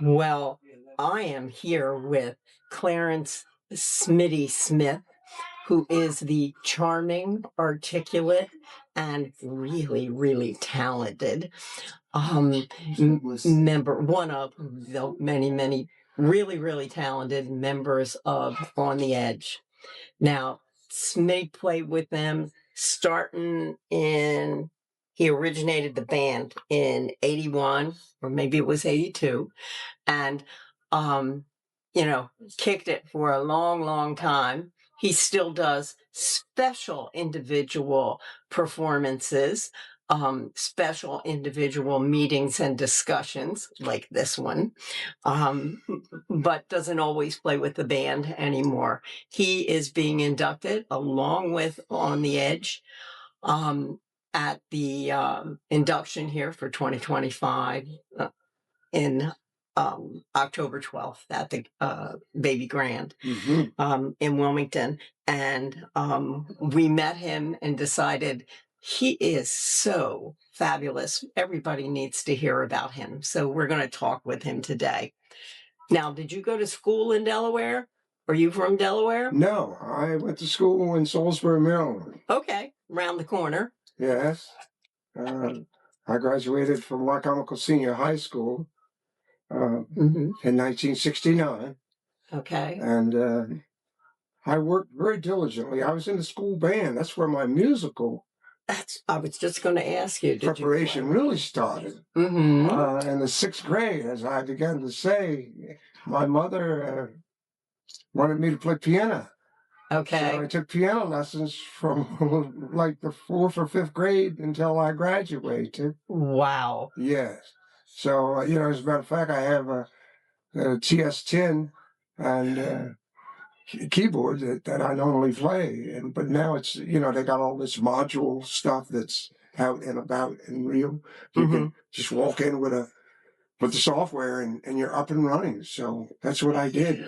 Well, I am here with Clarence Smitty Smith, who is the charming, articulate, and really, really talented member, one of the many, many really, really talented members of On the Edge. Now, Smitty played with them he originated the band in 81, or maybe it was 82, and um, kicked it for a long, long time. He still does special individual performances, special individual meetings and discussions like this one, but doesn't always play with the band anymore. He is being inducted along with On the Edge at the induction here for 2025 in October 12th at the Baby Grand in Wilmington. And we met him and decided he is so fabulous. Everybody needs to hear about him. So we're going to talk with him today. Now, did you go to school in Delaware? Are you from Delaware? No, I went to school in Salisbury, Maryland. Okay, around the corner. Yes. I graduated from Wycomico Senior High School in 1969. Okay. And I worked very diligently. I was in the school band. That's where my musical I was just going to ask you. Preparation really started. In the sixth grade, as I began to say, my mother wanted me to play piano. Okay. So I took piano lessons from like the fourth or fifth grade until I graduated. Wow. Yes. So, as a matter of fact, I have a TS-10 and keyboard that I normally play. But now it's, they got all this module stuff that's out and about and real. You can just walk in with the software and you're up and running. So that's what I did.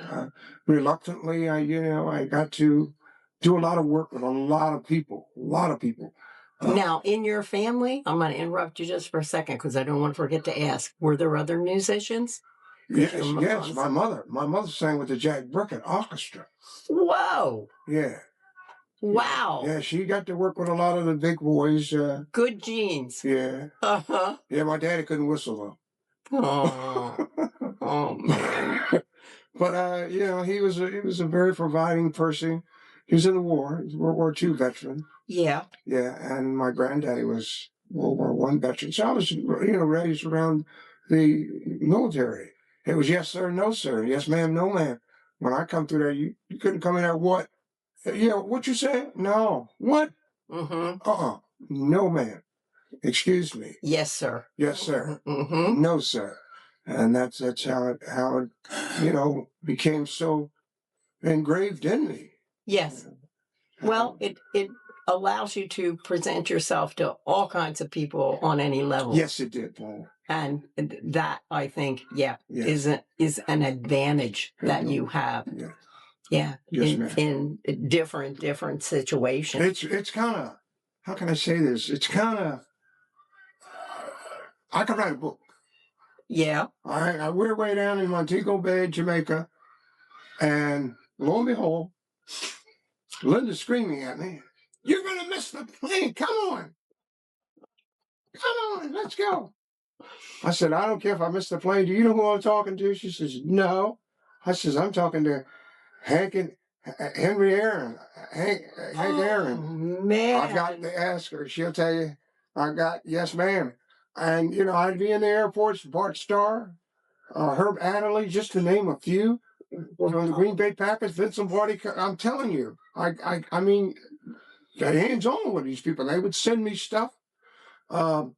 Reluctantly, I got to do a lot of work with a lot of people. Now, in your family, I'm going to interrupt you just for a second because I don't want to forget to ask, were there other musicians? Yes, my mother sang with the Jack Burkett Orchestra. Whoa. Yeah. Wow. Yeah, she got to work with a lot of the big boys. Good genes. Yeah. Yeah, my daddy couldn't whistle though. Oh man. But he was a very providing person. He was in the war. He's a World War II veteran. Yeah. Yeah, and my granddaddy was World War I veteran. So I was, raised around the military. It was yes sir, no sir, yes ma'am, no ma'am. When I come through there, you couldn't come in there. What? Yeah, what you say? No. What? No ma'am. Excuse me. Yes sir. Yes sir. No sir. And that's how it became so engraved in me. Yes. Well, it allows you to present yourself to all kinds of people on any level. Yes, it did, Paul. And that, I think, is an advantage that you have. Yeah. Yeah. Yes, in different situations. It's kind of, how can I say this? It's kind of, I could write a book. Yeah. We're way down in Montego Bay, Jamaica, and lo and behold, Linda's screaming at me, "You're going to miss the plane. Come on. Come on, let's go." I said, "I don't care if I miss the plane. Do you know who I'm talking to?" She says, "No." I says, "I'm talking to Henry Aaron. Hank Aaron. Man. I've got to ask her. She'll tell you. I got, yes, ma'am." And, I'd be in the airports, Bart Starr, Herb Adderley, just to name a few. From the Green Bay Packers, Vincent Barty. I'm telling you, I mean, got hands-on with these people. They would send me stuff. I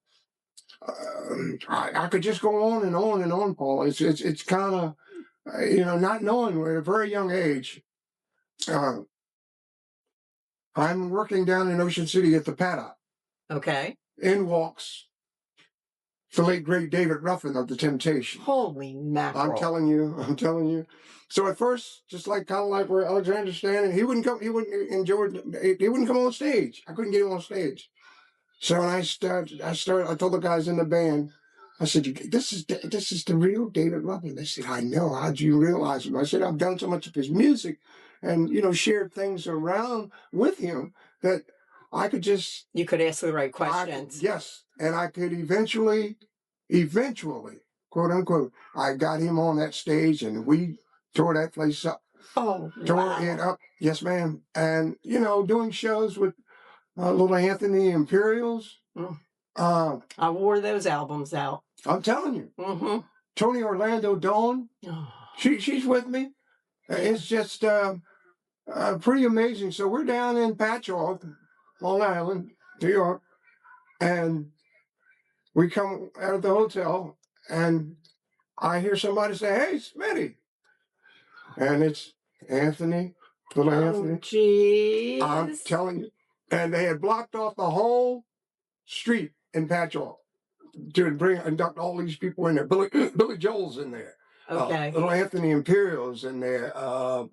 could just go on and on and on, Paul. It's kind of, not knowing at a very young age. I'm working down in Ocean City at the paddock. Okay. In walks the late great David Ruffin of the Temptations. Holy mackerel! I'm telling you. So at first, just kind of like where Alexander's standing, he wouldn't come on stage. I couldn't get him on stage. So when I told the guys in the band, I said, this is the real David Ruffin. They said, I know. How'd you realize it? I said, I've done so much of his music and, shared things around with him that I could just, You could ask the right I questions. yes, and I could eventually, quote unquote, I got him on that stage and we tore that place up. Oh, Tore it wow. up, yes, ma'am. And doing shows with little Anthony Imperials. Mm. Uh, I wore those albums out. I'm telling you, Mm-hmm. Tony Orlando Dawn, Oh, she's with me. yeah. It's just pretty amazing. So we're down in Patchogue, Long Island, New York, and we come out of the hotel, and I hear somebody say, "Hey, Smitty," and it's Anthony, little Oh, Anthony. I'm jeez. telling you, and they had blocked off the whole street in Patchogue to induct all these people in there. Billy Joel's in there. Okay. Little Anthony Imperial's in there. Um,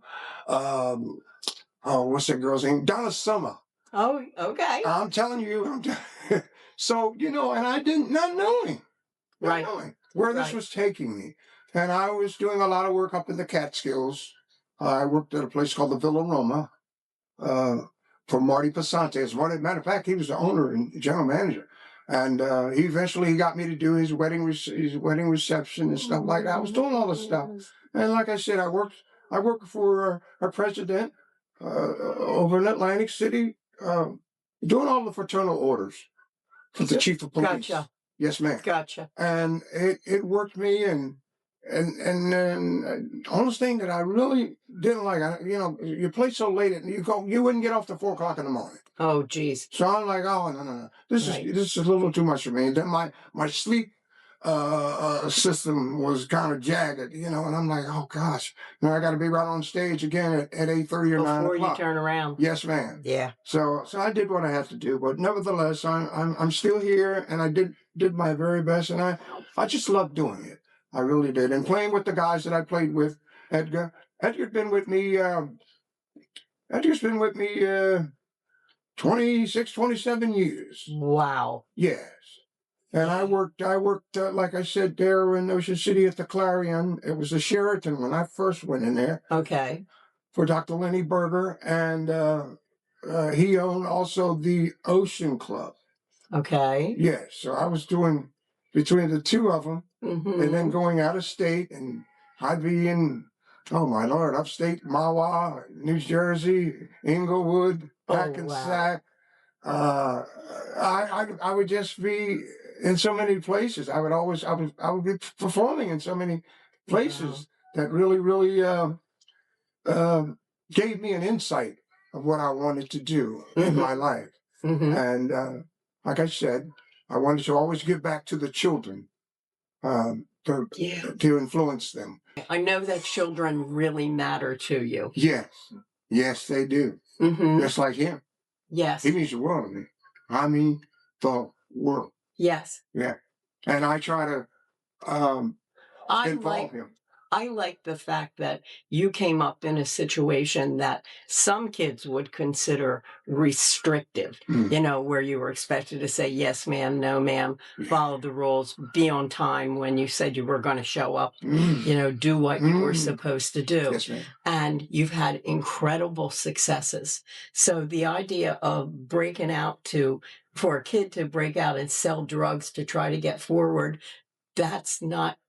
oh, what's that girl's name? Donna Summer. Oh, okay. I'm telling you. So, and I didn't, not knowing Right. where this Right. was taking me. And I was doing a lot of work up in the Catskills. I worked at a place called the Villa Roma for Marty Passante. As a matter of fact, he was the owner and general manager. And he eventually got me to do his wedding reception and stuff like that. I was doing all this stuff. And like I said, I worked for our president over in Atlantic City, doing all the fraternal orders for the chief of police. Gotcha. Yes, ma'am. Gotcha. And it worked me, and honest thing that I really didn't like, you play so late, and you wouldn't get off till 4 o'clock in the morning. Oh, geez. So I'm like, oh no, this Right. is a little too much for me. And then my sleep system was kind of jagged, and I'm like, oh gosh, now I got to be right on stage again at 8:30 or 9 Before you o'clock. turn around. Yes, ma'am. Yeah. So I did what I had to do, but nevertheless, I'm still here, and I did my very best, and I just loved doing it. I really did, and playing with the guys that I played with. Edgar's been with me. Edgar's been with me 26, 27 years. Wow. Yes. And I worked, like I said, there in Ocean City at the Clarion. It was a Sheraton when I first went in there. Okay. For Dr. Lenny Berger, and he owned also the Ocean Club. Okay. Yes, so I was doing between the two of them, Mm-hmm. and then going out of state, and I'd be in, oh my Lord, upstate Mahwah, New Jersey, Inglewood, Hackensack. I would just be in so many places. I would be performing in so many places that really gave me an insight of what I wanted to do in my life. Mm-hmm. And like I said, I wanted to always give back to the children to influence them. I know that children really matter to you. Yes, they do. Mm-hmm. Just like him. Yes. He means the world to me. I mean the world. Yes. Yeah. And I try to involve him. I like the fact that you came up in a situation that some kids would consider restrictive, where you were expected to say, yes, ma'am, no, ma'am, follow the rules, be on time when you said you were going to show up, do what you were supposed to do. Yes, ma'am. And you've had incredible successes. So the idea of breaking out for a kid to break out and sell drugs to try to get forward,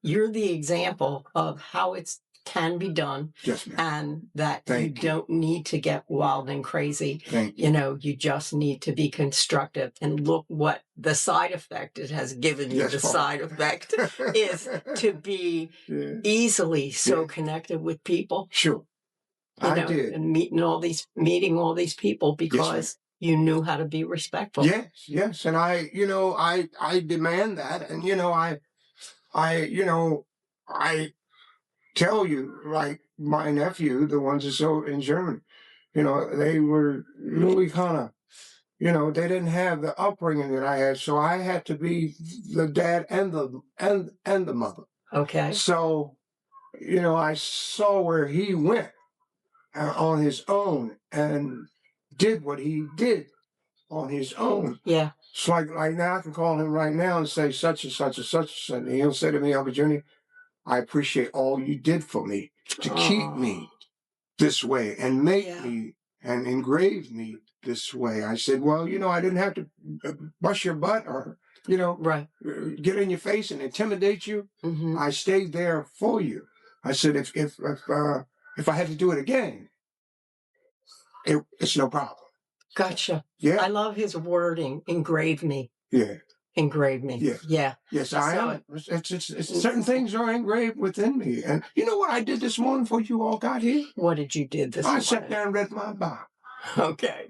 you're the example of how it can be done. Yes, ma'am. And that Thank you. don't need to get wild and crazy. Thank you. You just need to be constructive, and look what the side effect it has given you. Yes, the Paul. Side effect is to be easily so connected with people. Sure. I did. And meeting all these people because you knew how to be respectful. Yes. And I demand that. And, I tell you, like my nephew, the ones that so in Germany, they were really kind of, they didn't have the upbringing that I had, so I had to be the dad and the mother. Okay. So, I saw where he went on his own and did what he did on his own. Yeah. It's like now I can call him right now and say such and such and such and such. And he'll say to me, Uncle Junior, I appreciate all you did for me to keep me this way and make me and engrave me this way. I said, well, I didn't have to bust your butt or, Right. get in your face and intimidate you. I stayed there for you. I said, if I had to do it again, it's no problem. Gotcha. Yeah. I love his wording. Engrave me. Yeah. Engrave me. Yeah. Yeah. Yes, I am. It's certain things are engraved within me. And you know what I did this morning before you all got here? What did you do this I morning? sat down and read my Bible. Okay.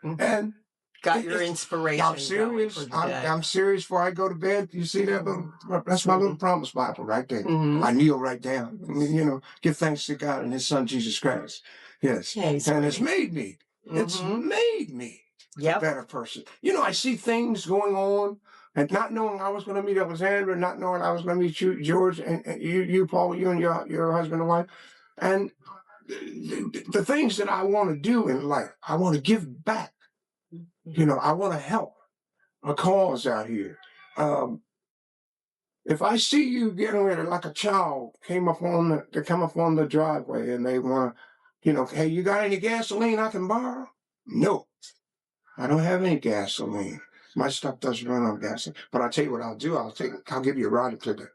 And got your inspiration. I'm serious. For the day. I'm serious before I go to bed. You see that little? That's my little promise Bible right there. I kneel right down. Give thanks to God and His Son Jesus Christ. Yes, and it's made me. It's made me a better person. I see things going on, and not knowing I was going to meet Alexandra, not knowing I was going to meet you, George, and you, Paul, you and your husband and wife, and the things that I want to do in life, I want to give back. I want to help a cause out here. If I see you getting ready, like a child come up on the driveway and they want to, hey, you got any gasoline I can borrow? No, I don't have any gasoline. My stuff doesn't run on gasoline. But I'll tell you what I'll do. I'll give you a ride to the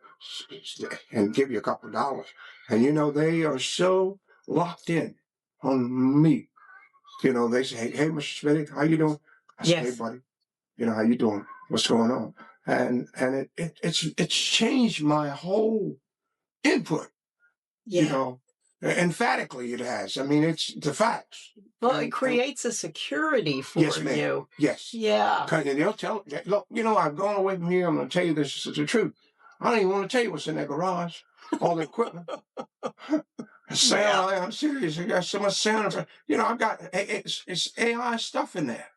and give you a couple of dollars. And they are so locked in on me. They say, hey, Mr. Smitty, how you doing? I say, hey, buddy, how you doing? What's going on? And it's changed my whole input. Emphatically it has. I mean, it's the facts. Well, it creates a security for you. Yes. Yeah. And they'll tell, look, I've gone away from here. I'm going to tell you this is the truth. I don't even want to tell you what's in that garage. All the equipment. Sound. I'm serious. I got so much sound. I've got it's AI stuff in there.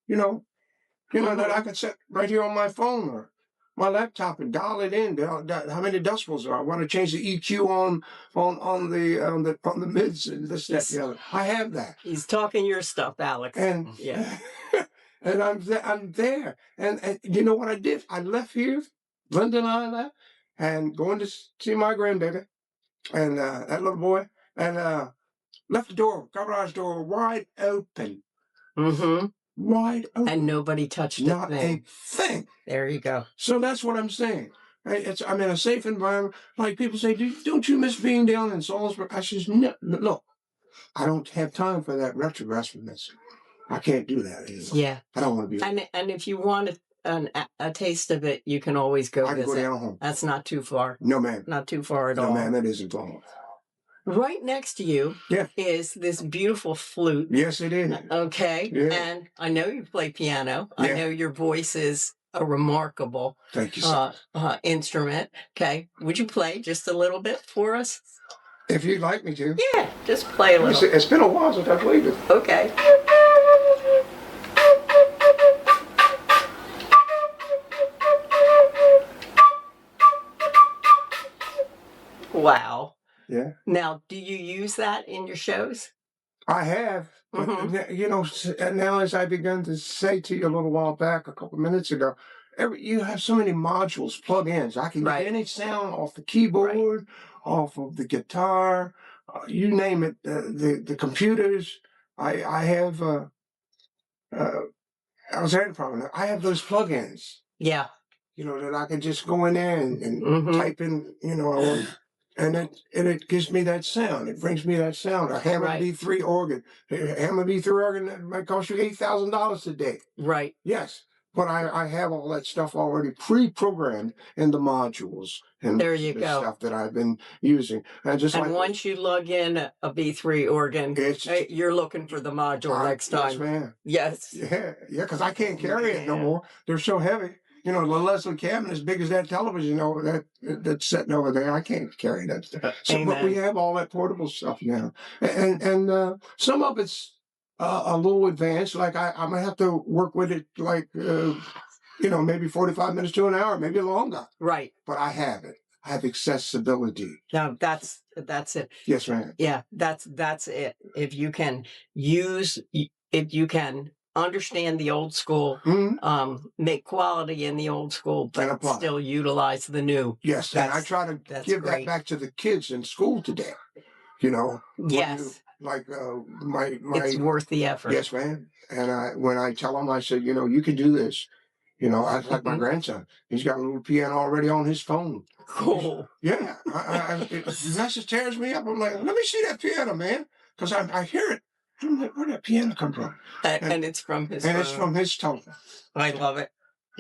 That I can set right here on my phone or my laptop and dial it in. How many decibels are? I want to change the EQ on the mids and this, that, the other. I have that. He's talking your stuff, Alex. And and I'm there. And you know what I did? I left here. Linda and I left and going to see my grandbaby and that little boy and left the garage door wide open. Wide open. And nobody touched it. Not a thing. There you go. So that's what I'm saying. I'm in a safe environment. Like people say, don't you miss being down in Salisbury? I says, no, look, I don't have time for that retrogressiveness. I can't do that anymore. Yeah. I don't want to be. And if you want a taste of it, you can always go visit. I can go down home. That's not too far. No, ma'am. Not too far at all. No, ma'am, that isn't far. Right next to you is this beautiful flute. Yes, it is. Okay. Yeah. And I know you play piano. Yeah. I know your voice is a remarkable Thank you, instrument. Okay. Would you play just a little bit for us? If you'd like me to. Yeah, just play a little. It's been a while since I played it. Okay. Wow. Yeah. Now, do you use that in your shows? I have. But, now as I began to say to you a little while back, a couple of minutes ago, you have so many modules, plug-ins. I can get any sound off the keyboard, off of the guitar, you name it, the computers. I have, I have those plug-ins. Yeah. That I can just go in there and type in, and it gives me that sound. It brings me that sound. A Hammond B3 organ. A Hammond B3 organ that might cost you $8,000 today. Right. Yes. But I have all that stuff already pre-programmed in the modules and there you go. Stuff that I've been using. And once you lug in a B3 organ, you're looking for the module next time. Yes, ma'am. Yes. Yeah, because I can't carry it no more. They're so heavy. The Leslie cabinet as big as that television that's sitting over there. I can't carry that stuff. But we have all that portable stuff now, and some of it's a little advanced. Like I'm gonna have to work with it, like maybe 45 minutes to an hour, maybe longer. Right. But I have it. I have accessibility. No, that's it. Yes, ma'am. Yeah, that's it. If you can understand the old school, make quality in the old school, And but apply. still utilize the new. Yes, and I try to That's give that great. back to the kids in school today. You know, when you Yes, like it's my worth the effort. yes, man. And when I tell them, I said, you know, you can do this. You know, I like my Mhm. grandson. He's got a little piano already on his phone. Cool. Yeah, that just tears me up. I'm like, let me see that piano, man, because I hear it. I'm like, where'd that piano come from? And it's from his And it's phone. from his tone. I love it.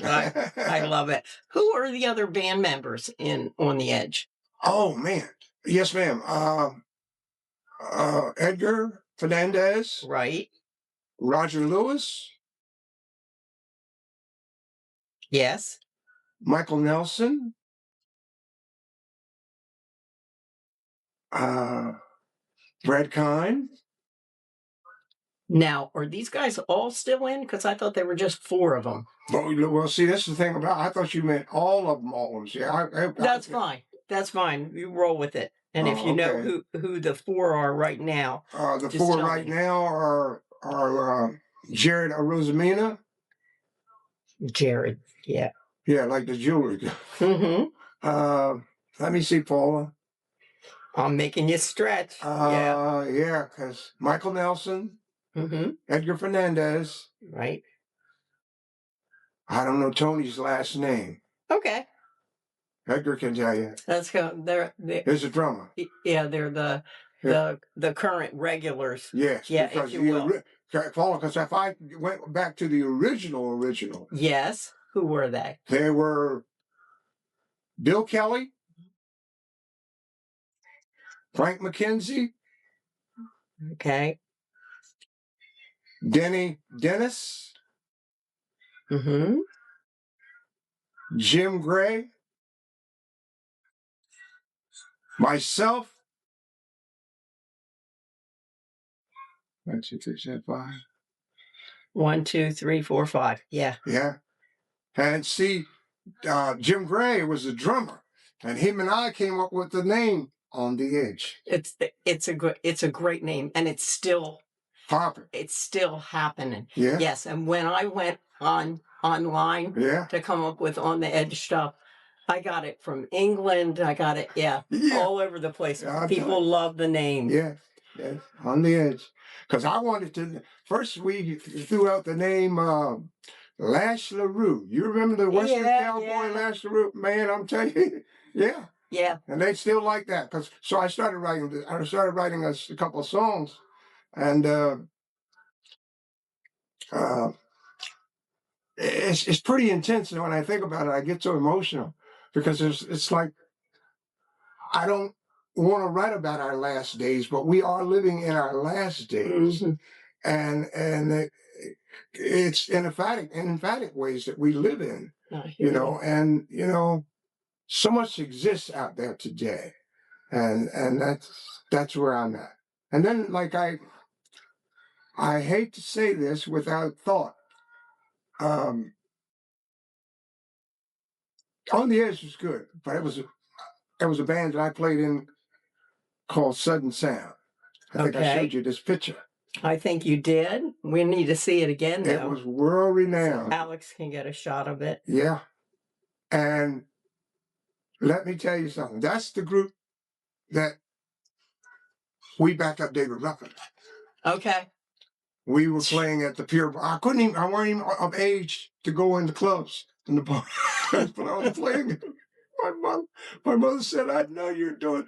I love it. Who are the other band members in On the Edge? Oh man, yes, ma'am. Edgar Fernandez, Right. Roger Lewis, Yes. Michael Nelson, uh, Brad Kine. Now, are these guys all still in? Because I thought there were just 4 of them. Well, see, that's the thing about. I thought you meant all of them. All of them. See, That's fine. That's fine. You roll with it. And if you know okay. who the 4 are right now, The just 4 tell right me. now are Jared Rosamina. Jared. Yeah. Yeah, like the jewelry. Mm-hmm. Let me see, Paula. I'm making you stretch. Yeah. Yeah, because Michael Nelson, Mm-hmm. Edgar Fernandez. Right. I don't know Tony's last name. Okay. Edgar can tell you. Let's go. He's a drummer. Yeah, they're the current regulars. Yes, Yeah, because if you will. Paula, because if I went back to the original, Yes. Who were they? they were Bill Kelly, Frank McKenzie, Okay. Denny Dennis, Mm-hmm. Jim Gray, myself. 1, 2, 3, 4, 5. 1, 2, 3, 4, 5. Yeah. Yeah. And see, Jim Gray was the drummer, and him and I came up with the name On the Edge. It's a great name, and it's still happening. Yeah. Yes, and when I went online Yeah. to come up with On the Edge stuff, I got it from England. I got it, Yeah. all over the place. Yeah, People love the name. Yes, yes, On the Edge. Because I wanted to, first we threw out the name Lash LaRue. You remember the Western Cowboy Lash LaRue? Man, I'm telling you, yeah. Yeah. And they still like that. So I started writing a couple of songs. And it's pretty intense. And when I think about it, I get so emotional. Because it's like, I don't want to write about our last days, but we are living in our last days. Mm-hmm. And it's in emphatic ways that we live in, you know, and so much exists out there today, and that's where I'm at. And then, like I hate to say this without thought, um, On the Edge was good, but it was a band that I played in called Sudden Sound. I think I showed you this picture. I think you did. We need to see it again, though. It was world renowned. So Alex can get a shot of it. Yeah. And let me tell you something. That's the group that we backed up David Ruffin. Okay. We were playing at the Pier. I weren't even of age to go in the clubs in the bar. But I was playing. My mother said, I know you're doing.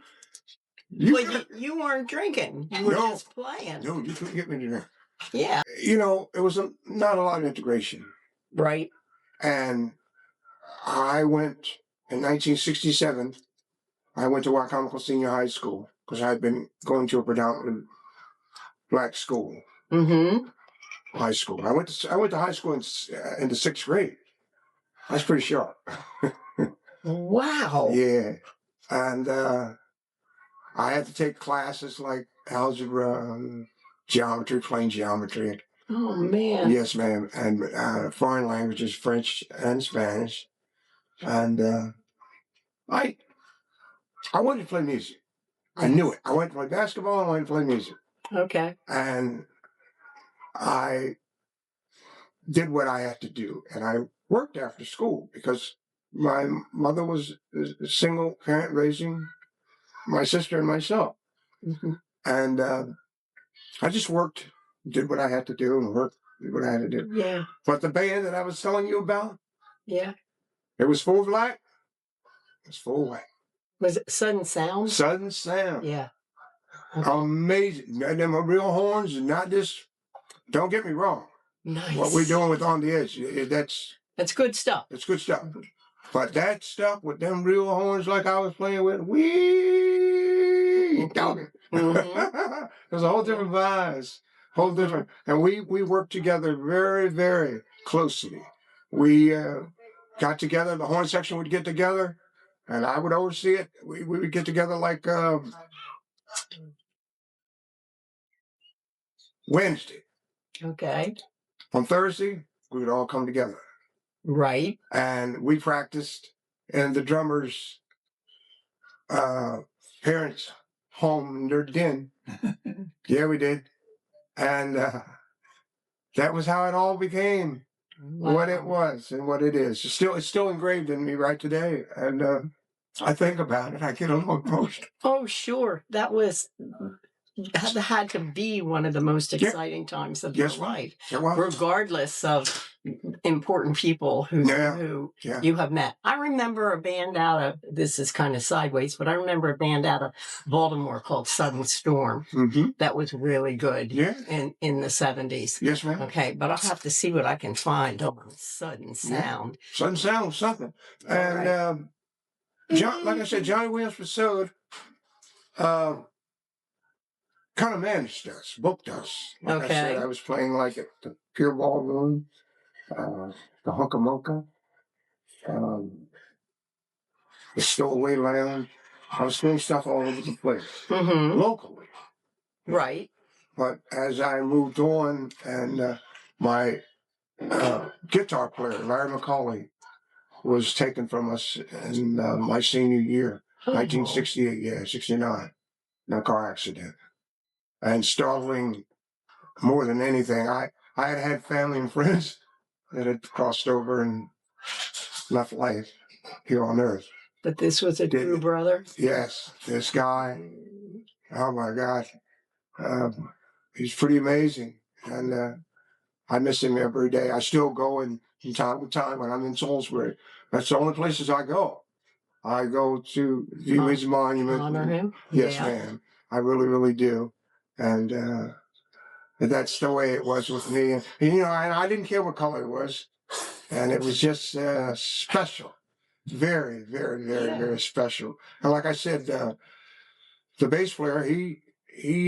You weren't drinking. You were just playing. No, you couldn't get me to there. Yeah. It was not a lot of integration. Right. And I went in 1967. I went to Wycomico Senior High School because I had been going to a predominantly black school. Mm-hmm. High school. I went to high school in the 6th grade. That's pretty sharp. Wow. Yeah. And I had to take classes like algebra, geometry, plain geometry. Oh man. Yes, ma'am. And foreign languages, French and Spanish. And I wanted to play music. I knew it. I wanted to play basketball. I wanted to play music. Okay. And I did what I had to do, and I worked after school because my mother was a single parent raising my sister and myself, Hmm. and I just worked, did what I had to do, and worked, did what I had to do. Yeah. But the band that I was telling you about, Yeah. it was full black. It was full white. Was it Sudden Sound? Sudden Sound. Yeah. Okay. Amazing. And them are real horns, and not just. Don't get me wrong. Nice. What we're doing with On the Edge, That's good stuff. it's good stuff. But that stuff with them real horns like I was playing with, wee dogging. Mm-hmm. There's a whole different vibes, whole different. And we worked together very, very closely. We got together. The horn section would get together, and I would oversee it. We would get together like Wednesday. Okay. On Thursday, we would all come together. Right. And we practiced in the drummer's parents' home in their den. Yeah, we did. And that was how it all became what it was and what it is. It's still engraved in me right today. And I think about it. I get a little emotional. Oh, sure. That had to be one of the most exciting times of your life, regardless of important people who you have met. I remember a band out of, this is kind of sideways, but I remember a band out of Baltimore called Sudden Storm that was really good in the 70s. Yes, ma'am. Okay, but I'll have to see what I can find on Sudden Sound. Sudden Sound was something. And John, like I said, Johnny Williams Pursued kind of managed us, booked us. Like I said, I was playing like at the Pier Ballroom, the Hunka Monka, the Stowaway Lounge. I was doing stuff all over the place, locally. Right. But as I moved on, and my guitar player, Larry McCauley, was taken from us in my senior year, 1968, 69, in a car accident. And startling more than anything, I had family and friends that had crossed over and left life here on Earth. But this was a true brother? Yes, this guy, oh my gosh, he's pretty amazing. And I miss him every day. I still go in from time to time when I'm in Salisbury. That's the only places I go. I go to view his monument. Honor him? Yes, ma'am. I really, really do. And that's the way it was with me. And I didn't care what color it was. And it was just special. Very, very, very, very special. And like I said, the bass player, he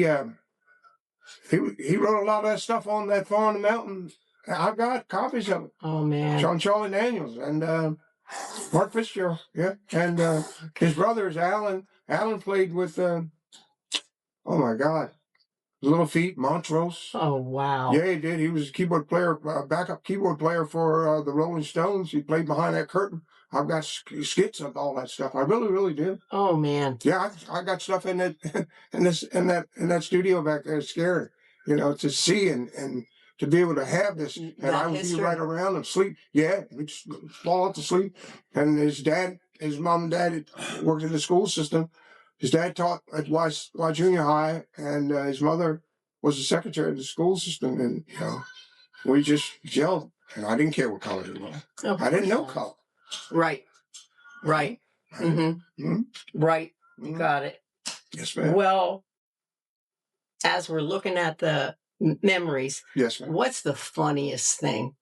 wrote a lot of that stuff on that Far on the Mountain. I've got copies of it. Oh, man. John Charlie Daniels and Mark Fitzgerald. Yeah. And his brothers, Alan. Alan played with, oh my God, Little Feat, Montrose. Oh, wow. Yeah, he did. He was a keyboard player, backup keyboard player for the Rolling Stones. He played behind that curtain. I've got skits of all that stuff. I really, really do. Oh, man. Yeah, I got stuff in that in that studio back there. It's scary, to see and to be able to have this. And I would be right around and sleep. Yeah, we just fall off to sleep. And his mom and dad worked in the school system. His dad taught at Y Junior High, and his mother was the secretary of the school system. And we just gelled. And I didn't care what color it was. Oh, I didn't know color. Right. Right. Right. You got it. Yes, ma'am. Well, as we're looking at the memories, yes, ma'am. What's the funniest thing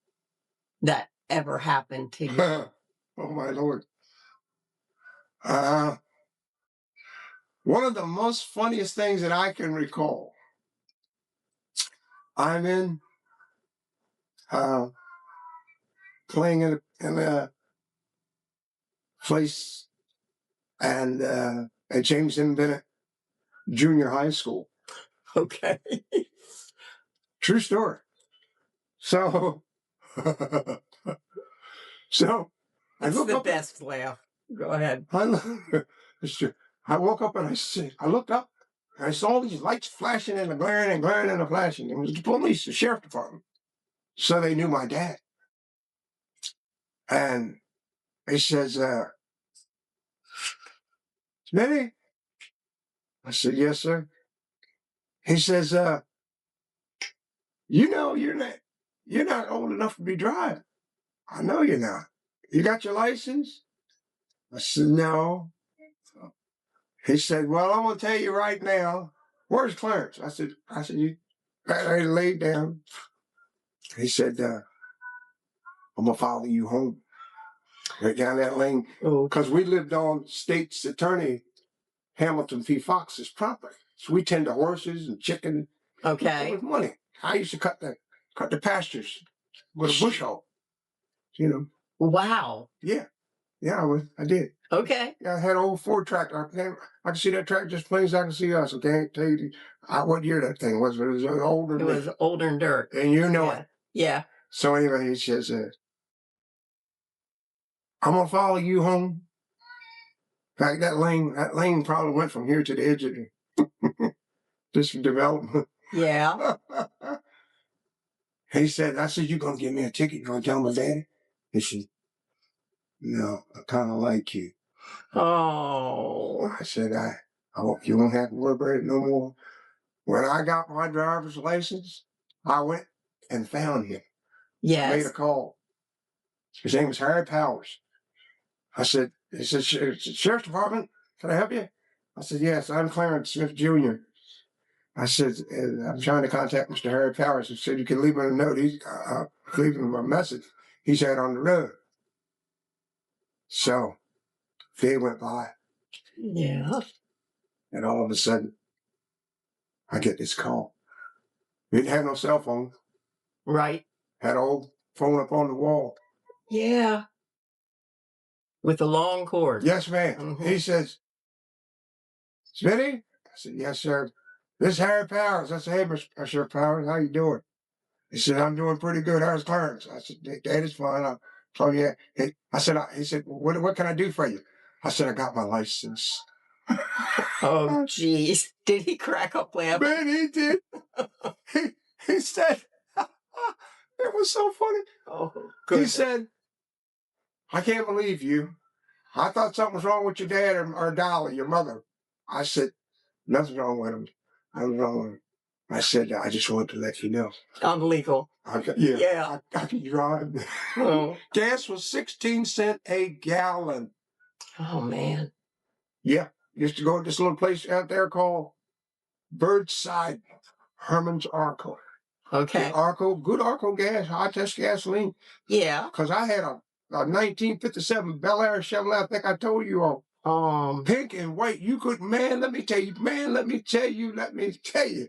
that ever happened to you? Oh, my Lord. One of the most funniest things that I can recall, I'm in playing in a place and at James M. Bennett Junior High School. Okay. True story. So, that's the best laugh. Go ahead. I woke up and I looked up and I saw all these lights flashing and glaring and flashing. It was the police, the sheriff department. So they knew my dad. And he says, Smitty? I said, yes, sir. He says, you know, you're not old enough to be driving. I know you're not. You got your license? I said, no. He said, well, I'm going to tell you right now. Where's Clarence? I said, you I laid down. He said, I'm going to follow you home. Right down that lane. Because we lived on State's Attorney Hamilton P. Fox's property. So we tend to horses and chicken. Okay. It was money. I used to cut the pastures with a bush hog. You know. Wow. Yeah. Yeah, I did. Okay. Yeah, I had an old Ford tractor. I can see that tractor just plain as I can see us. I can't tell you what year that thing was, but it was older It than was older than dirt. and you know Yeah. it. Yeah. So anyway, he says, I'm going to follow you home. In fact, that lane probably went from here to the edge of this development. Yeah. He said, I said, you going to give me a ticket? You going to tell my daddy? He said, no, I kind of like you. Oh. I said, I hope you won't have to worry about it no more. When I got my driver's license, I went and found him. Yes. Made a call. His name was Harry Powers. He said, Sheriff's Department, can I help you? I said, yes, I'm Clarence Smith Jr. I said, I'm trying to contact Mr. Harry Powers. He said, you can leave him a note. He's leave him a message. He's out on the road. So, a day went by. Yeah. And all of a sudden, I get this call. We didn't have no cell phone. Right. Had an old phone up on the wall. Yeah. With a long cord. Yes, ma'am. Mm-hmm. He says, Smitty? I said, yes, sir. This is Harry Powers. I said, hey, Mr. Powers, how you doing? He said, I'm doing pretty good. How's Clarence? I said, Dad is fine. I told you. He said, what can I do for you? I said, I got my license. Oh, geez. Did he crack up laughing? Man, he did. he said, it was so funny. Oh, He said, I can't believe you. I thought something was wrong with your dad or Dolly, your mother. I said, nothing's wrong with him. Nothing's wrong with him. I said, I just wanted to let you know. I'm legal. I can drive. Oh. Gas was 16 cents a gallon. Oh, man. Yeah. Used to go to this little place out there called Birdside Herman's Arco. Okay. Arco, good Arco gas, high test gasoline. Yeah. Because I had a 1957 Bel Air Chevrolet, I think I told you all. Pink and white. You could, let me tell you.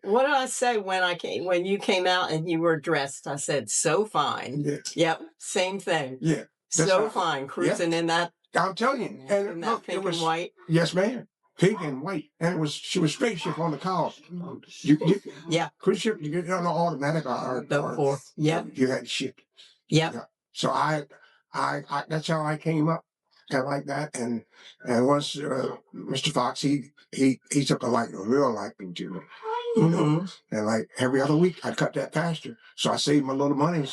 What did I say when you came out and you were dressed? I said, so fine. Yeah. Yep. Same thing. Yeah. So fine. Cruising in that. I'm telling you. And in look, that pink it was and white. Yes, ma'am. Pink and white. And she was straight shift on the car. Yeah. Cruise shift, you get on the automatic or yeah. you had to shift. Yep. Yeah. So I that's how I came up. Kind of like that, and once Mr. Fox, he took a real liking to me, you know, and like every other week I'd cut that pasture, so I saved my little money,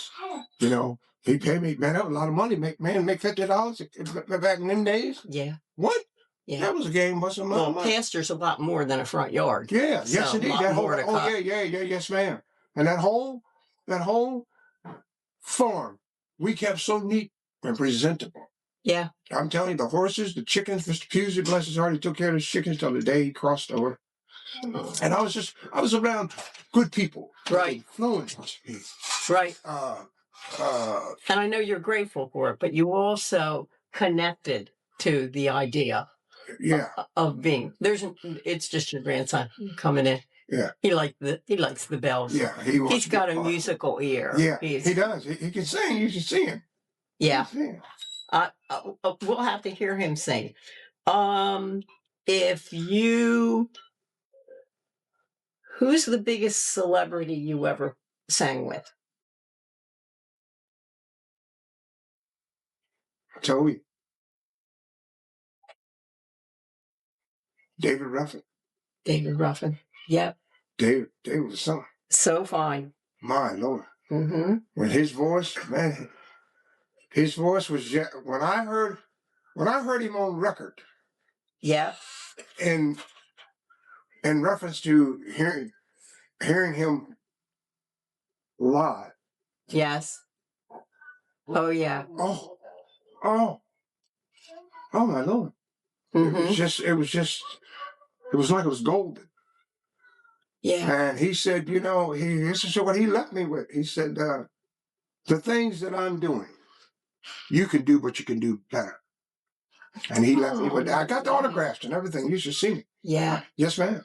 you know. He paid me, man, that was a lot of money. Make $50 back in them days. Yeah. What? Yeah. That was a game. What's a lot of money? Pasture's a lot more than a front yard. Yeah. So yes, indeed. That whole. Yes, ma'am. And that whole farm, we kept so neat and presentable. Yeah. I'm telling you, the horses, the chickens, Mr. Pusey, bless his heart, he took care of his chickens till the day he crossed over. And I was around good people. Right. Influenced me. Right. And I know you're grateful for it, but you also connected to the idea of being it's just your grandson coming in. Yeah. He likes the bells. Yeah. He's got a musical ear. Yeah. He does. He can sing. You should see him. Yeah. We'll have to hear him sing. Who's the biggest celebrity you ever sang with? Toby. David Ruffin. David Ruffin. Yep. David was something. So fine. My Lord. Mm-hmm. With his voice, man, his voice was just, when I heard him on record Yeah. in reference to hearing him live. Yes. Oh yeah. Oh, oh, oh my Lord. Mm-hmm. It was like it was golden. Yeah. And he said, you know, this is what he left me with. He said, the things that I'm doing, you can do, but you can do better. And he left me with that. I got the autographs and everything. You should see it. Yeah. Yes, ma'am.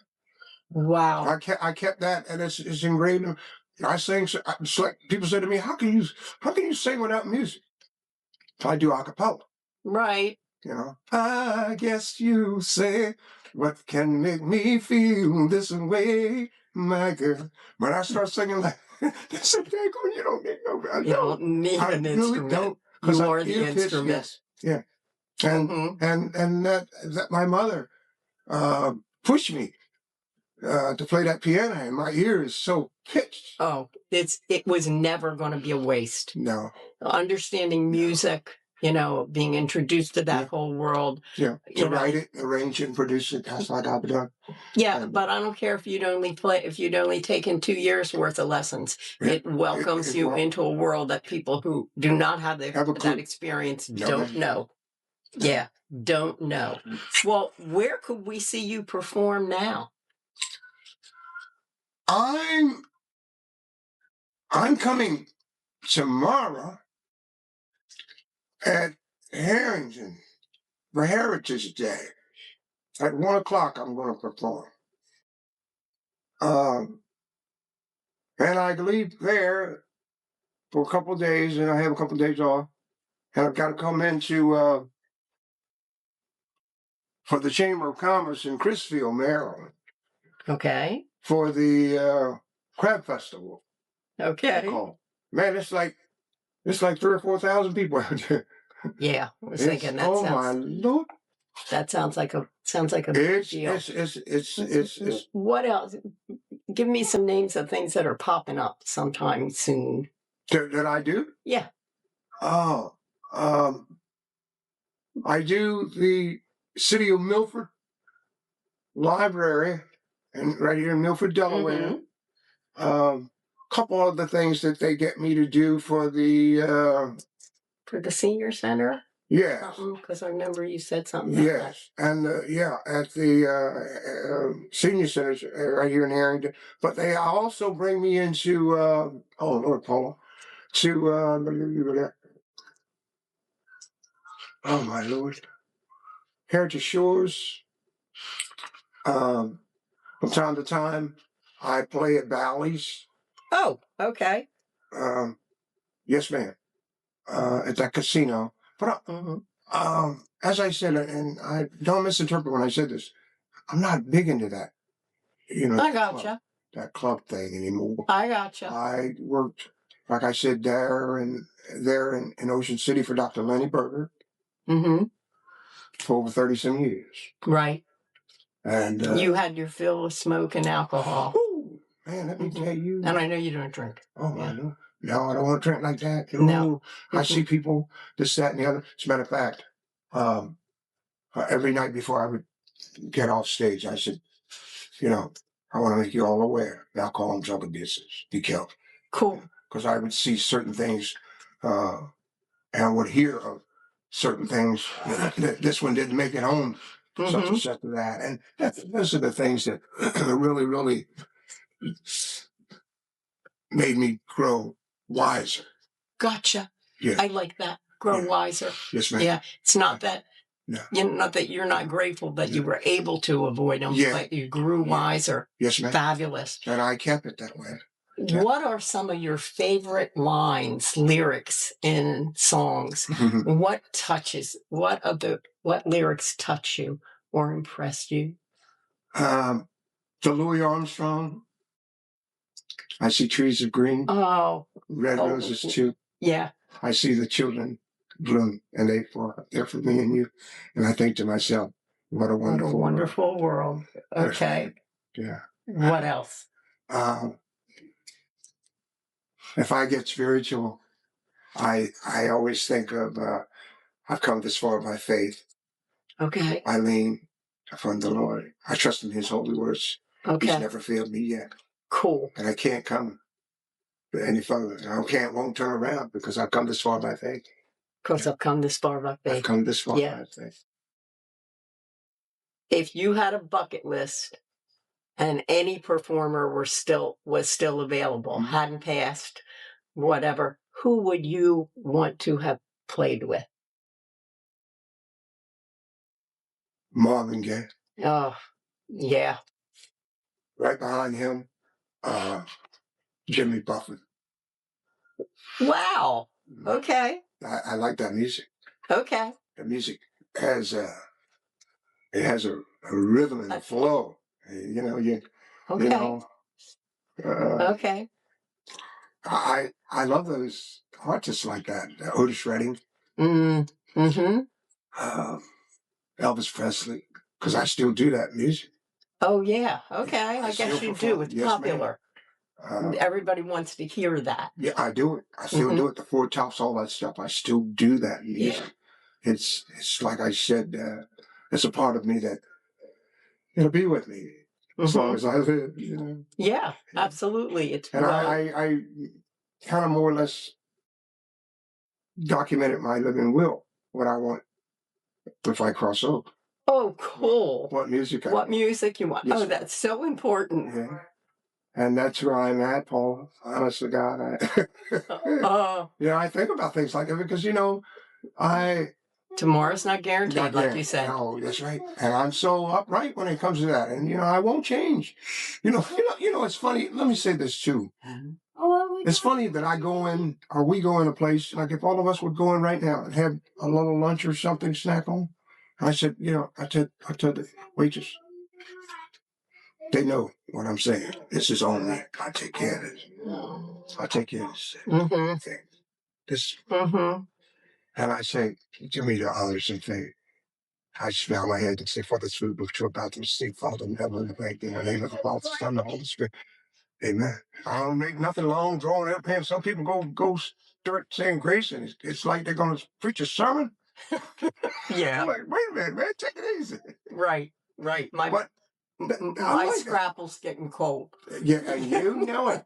Wow. I kept that, and it's engraved. I sing. It's like people say to me, how can you sing without music? I do a cappella. Right. You know, I guess you say, what can make me feel this way, my girl? When I start singing like, they say, Dagon, you don't need no, You don't need I an really instrument. don't, because You I'm are the ear pitched. instrument. Yes, yeah, and Mm-hmm. and that my mother pushed me to play that piano, and my ear is so pitched. Oh, it was never going to be a waste. No, Understanding music, you know, being introduced to that Yeah. whole world. yeah, You to know. write it, arrange it, and produce it. That's like I've done. Yeah, And but I don't care if you'd only taken 2 years worth of lessons. It welcomes you into a world that people who do not have Have a clue. that experience No, don't ma'am. know. Yeah, don't know. Well, where could we see you perform now? I'm coming tomorrow at Harrington for Heritage Day. At 1 o'clock, I'm going to perform. And I leave there for a couple of days, and I have a couple of days off. And I've got to come into for the Chamber of Commerce in Crisfield, Maryland, Okay. for the Crab Festival. Okay. Man, it's like 3,000 or 4,000 people out there. Yeah, I was thinking that Oh my sounds Lord! that sounds like a big deal. It's What else? Give me some names of things that are popping up sometime soon. that I do. Yeah. Oh, I do the City of Milford Library, and right here in Milford, Delaware. Couple of the things that they get me to do for the For the senior center? yes, Because I remember you said something about that. yes, and yeah, at the senior centers right here in Harrington. But they also bring me into oh Lord, Paula, to oh my Lord, Heritage Shores. From time to time, I play at Bally's. Oh, okay. Yes, ma'am. At that casino. But as I said, and I don't misinterpret when I said this, I'm not big into that. You know, I gotcha. That club thing anymore. I gotcha. I worked, like I said, there in Ocean City for Dr. Lenny Berger Mm-hmm. for over 30-some years. Right. And you had your fill of smoke and alcohol. Man, let me tell you. And I know you don't drink. Oh, yeah. I know. No, I don't want to drink like that. No. I see people, this, that, and the other. As a matter of fact, every night before I would get off stage, I said, you know, I want to make you all aware, alcohol and drug abuse, be careful. Cool. Because I would see certain things, and I would hear of certain things that this one didn't make it home, such and such and that. And those are the things that really, really made me grow wiser. Gotcha. Yeah. I like that. Grow wiser. Yes, ma'am. Yeah. It's not that not that you're not grateful that you were able to avoid them, but you grew wiser. Yes, ma'am. Fabulous. And I kept it that way. What are some of your favorite lines, lyrics in songs? What lyrics touch you or impressed you? To Louis Armstrong, I see trees of green. Oh. Red roses too. Yeah. I see the children bloom, and they're for me and you. And I think to myself, what a wonderful world. Okay. Yeah. What else? If I get spiritual, I always think of I've come this far by faith. Okay. I lean upon the Lord. I trust in His holy words. He's Okay. never failed me yet, Cool. and I can't come any further. Won't turn around because I've come this far by faith. Because I've come this far by I've faith. come this far Yeah. by faith. If you had a bucket list and any performer was still available, Mhm. hadn't passed, whatever, who would you want to have played with? Marvin Gaye. Oh, yeah. Right behind him, uh, Jimmy Buffett. Wow. Okay. I like that music. Okay. The music has it has a rhythm and a flow. You Okay. know. Okay. I love those artists like that. Otis Redding, Mm-hmm. uh, Elvis Presley, because I still do that music. Oh, yeah. Yeah, Okay. I still guess you do. perform. It's Yes, ma'am. popular. Uh, Everybody wants to hear that. yeah, I do it. I still Mhm. do it. The Four Tops, all that stuff. I still do that music. Yeah. It's like I said. It's a part of me that it'll be with me as long as I live. Yeah, absolutely. It's And well, I kind of more or less documented my living will, what I want if I cross over. oh, cool. What music I What want. music you want? Yes, Oh, ma'am. that's so important. Yeah. And that's where I'm at, Paul. Honest to God. Uh, I think about things like that because, I tomorrow's not guaranteed, like you said. No, that's right. And I'm so upright when it comes to that. And I won't change. It's funny. Let me say this too. It's funny that we go in a place, like if all of us would go in right now and have a little lunch or something, snack on. I said, I told the waitress, they know what I'm saying. This is on me. I take care of this. I take care of this thing. This, and I say, give me the honors and favor. I just bow my head and say, for this food which you're about to receive, Father in heaven, and thank you in the name of the Father, Son, and the Holy Spirit. Amen. I don't make nothing long, drawn up here. Some people go start saying grace, and it's like they're going to preach a sermon. Yeah. I'm like, wait a minute, man, take it easy. Right. My But my like scrapple's getting cold. Yeah, and you know it.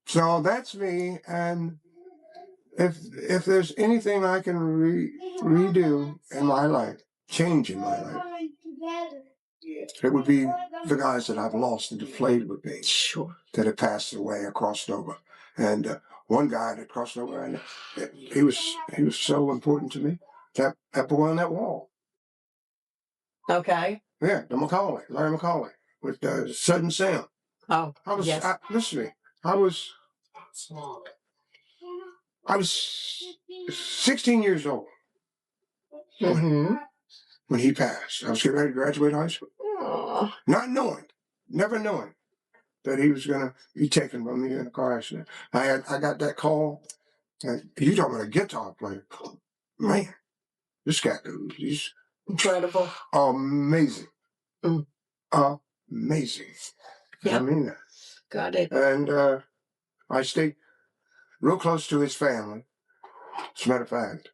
So that's me, and if there's anything I can redo in my life, change in my life, it would be the guys that I've lost and have played with me, Sure. that have passed away or crossed over. And one guy that crossed over, and he was so important to me. That boy on that wall. Okay. Yeah, Larry McCauley, with Sudden Sound. Oh, yes. Listen to me. I was 16 years old when he passed. I was getting ready to graduate high school. Aw. Never knowing that he was going to be taken from me in a car accident. I got that call. You talking about a guitar player? Man, this guy, he's Incredible. amazing. Amazing. Yeah. I mean that. Got it. And I stayed real close to his family. As a matter of fact,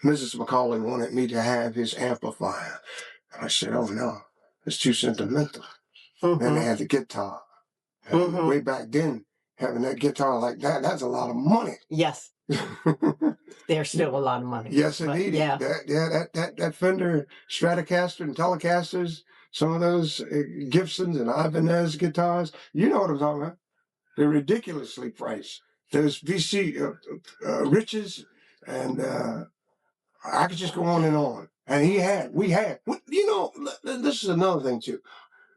Mrs. McCauley wanted me to have his amplifier. And I said, oh no, it's too sentimental. And they had the guitar. And way back then, having that guitar like that's a lot of money. Yes. There's still a lot of money. Yes, indeed. Yeah. That Fender Stratocaster and Telecasters, some of those Gibsons and Ibanez guitars, you know what I'm talking about. They're ridiculously priced. There's VC Riches, and I could just go on and on. And this is another thing too.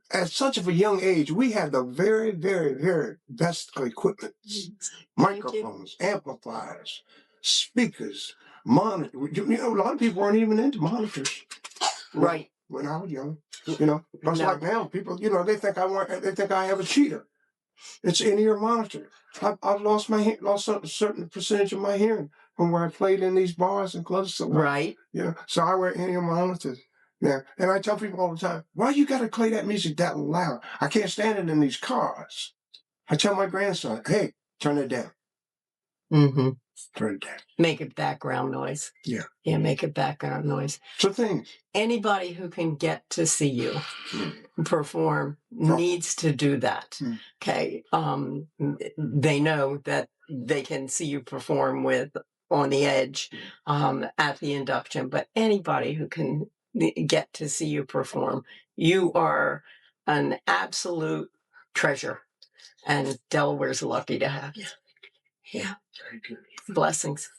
At such of a young age, we had the very, very, very best equipment. Microphones, amplifiers, speakers, monitors. A lot of people weren't even into monitors. Right. When I was young, Plus, like now, people, they think I have a cheater. It's in-ear monitor. I've lost a certain percentage of my hearing from where I played in these bars and clubs. So right. So I wear in-ear monitors. Yeah, and I tell people all the time, why you got to play that music that loud? I can't stand it in these cars. I tell my grandson, hey, turn it down. Mm-hmm. Turn it down. Make it background noise. Yeah. Yeah, make it background noise. So things. Anybody who can get to see you perform needs to do that. Okay. They know that they can see you perform with On the Edge at the induction, but anybody who can get to see you perform, you are an absolute treasure. And Delaware's lucky to have you. Yeah. Blessings.